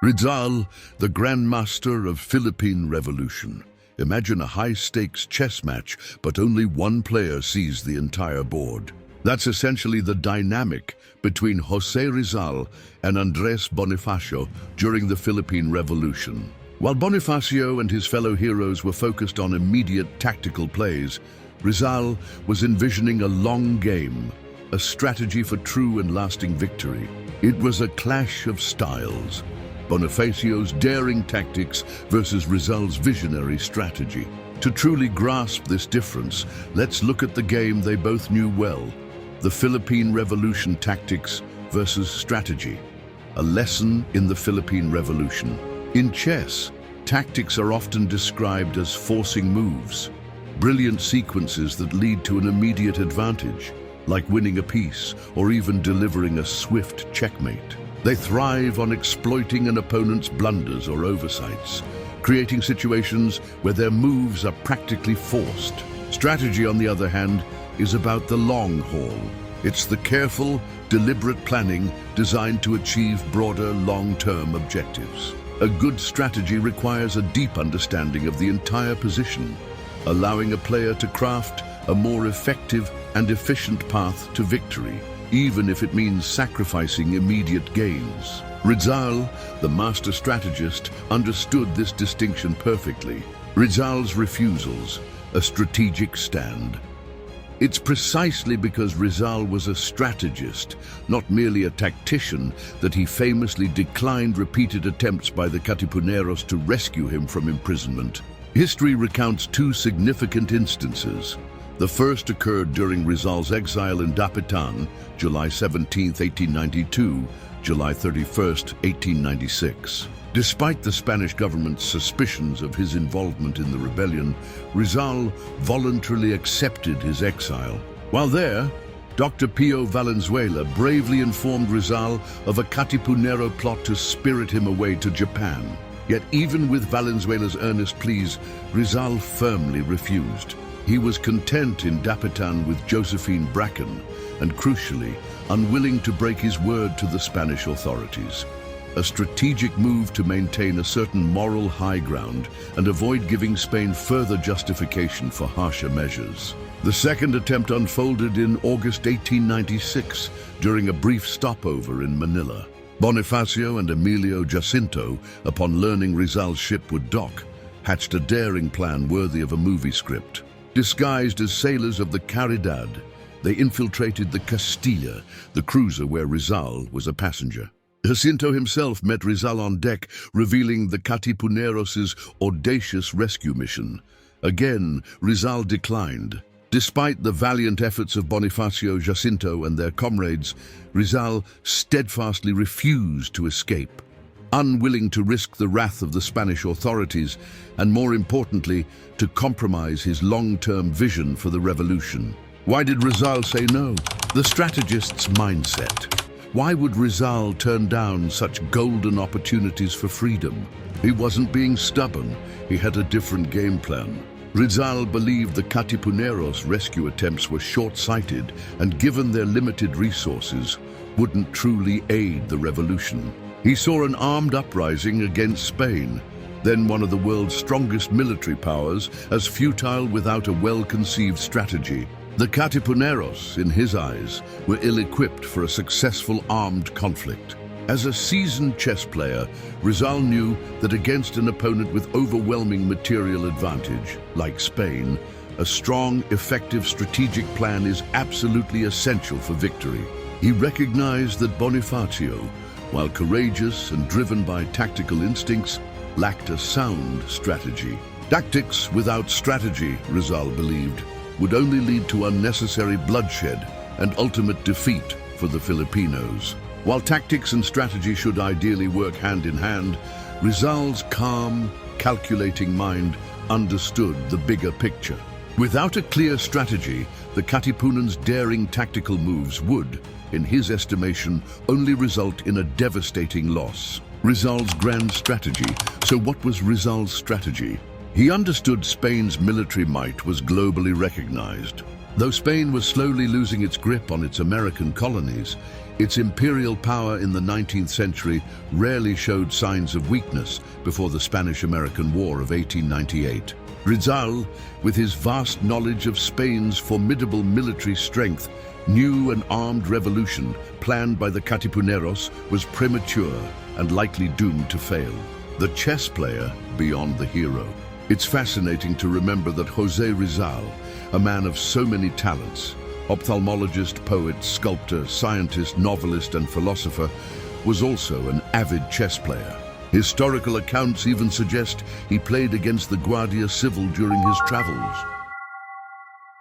Rizal, the Grandmaster of Philippine Revolution. Imagine a high-stakes chess match, but only one player sees the entire board. That's essentially the dynamic between Jose Rizal and Andres Bonifacio during the Philippine Revolution. While Bonifacio and his fellow heroes were focused on immediate tactical plays, Rizal was envisioning a long game, a strategy for true and lasting victory. It was a clash of styles. Bonifacio's daring tactics versus Rizal's visionary strategy. To truly grasp this difference, let's look at the game they both knew well: the Philippine Revolution tactics versus strategy. A lesson in the Philippine Revolution. In chess, tactics are often described as forcing moves, brilliant sequences that lead to an immediate advantage, like winning a piece or even delivering a swift checkmate. They thrive on exploiting an opponent's blunders or oversights, creating situations where their moves are practically forced. Strategy, on the other hand, is about the long haul. It's the careful, deliberate planning designed to achieve broader, long-term objectives. A good strategy requires a deep understanding of the entire position, allowing a player to craft a more effective and efficient path to victory, even if it means sacrificing immediate gains. Rizal, the master strategist, understood this distinction perfectly. Rizal's refusals, a strategic stand. It's precisely because Rizal was a strategist, not merely a tactician, that he famously declined repeated attempts by the Katipuneros to rescue him from imprisonment. History recounts two significant instances. The first occurred during Rizal's exile in Dapitan, July 17, 1892, July 31, 1896. Despite the Spanish government's suspicions of his involvement in the rebellion, Rizal voluntarily accepted his exile. While there, Dr. Pio Valenzuela bravely informed Rizal of a Katipunero plot to spirit him away to Japan. Yet even with Valenzuela's earnest pleas, Rizal firmly refused. He was content in Dapitan with Josephine Bracken and, crucially, unwilling to break his word to the Spanish authorities. A strategic move to maintain a certain moral high ground and avoid giving Spain further justification for harsher measures. The second attempt unfolded in August 1896 during a brief stopover in Manila. Bonifacio and Emilio Jacinto, upon learning Rizal's ship would dock, hatched a daring plan worthy of a movie script. Disguised as sailors of the Caridad, they infiltrated the Castilla, the cruiser where Rizal was a passenger. Jacinto himself met Rizal on deck, revealing the Katipuneros' audacious rescue mission. Again, Rizal declined. Despite the valiant efforts of Bonifacio, Jacinto, and their comrades, Rizal steadfastly refused to escape. Unwilling to risk the wrath of the Spanish authorities, and more importantly, to compromise his long-term vision for the revolution. Why did Rizal say no? The strategist's mindset. Why would Rizal turn down such golden opportunities for freedom? He wasn't being stubborn, he had a different game plan. Rizal believed the Katipuneros' rescue attempts were short-sighted and, given their limited resources, wouldn't truly aid the revolution. He saw an armed uprising against Spain, then one of the world's strongest military powers, as futile without a well-conceived strategy. The Katipuneros, in his eyes, were ill-equipped for a successful armed conflict. As a seasoned chess player, Rizal knew that against an opponent with overwhelming material advantage, like Spain, a strong, effective strategic plan is absolutely essential for victory. He recognized that Bonifacio, while courageous and driven by tactical instincts, lacked a sound strategy. Tactics without strategy, Rizal believed, would only lead to unnecessary bloodshed and ultimate defeat for the Filipinos. While tactics and strategy should ideally work hand in hand, Rizal's calm, calculating mind understood the bigger picture. Without a clear strategy, the Katipunen's daring tactical moves would, in his estimation, only result in a devastating loss. Rizal's grand strategy. So what was Rizal's strategy? He understood Spain's military might was globally recognized. Though Spain was slowly losing its grip on its American colonies, Its imperial power in the 19th century rarely showed signs of weakness before the Spanish-American War of 1898. Rizal, with his vast knowledge of Spain's formidable military strength, knew an armed revolution planned by the Katipuneros was premature and likely doomed to fail. The chess player beyond the hero. It's fascinating to remember that José Rizal, a man of so many talents, ophthalmologist, poet, sculptor, scientist, novelist, and philosopher, was also an avid chess player. Historical accounts even suggest he played against the Guardia Civil during his travels.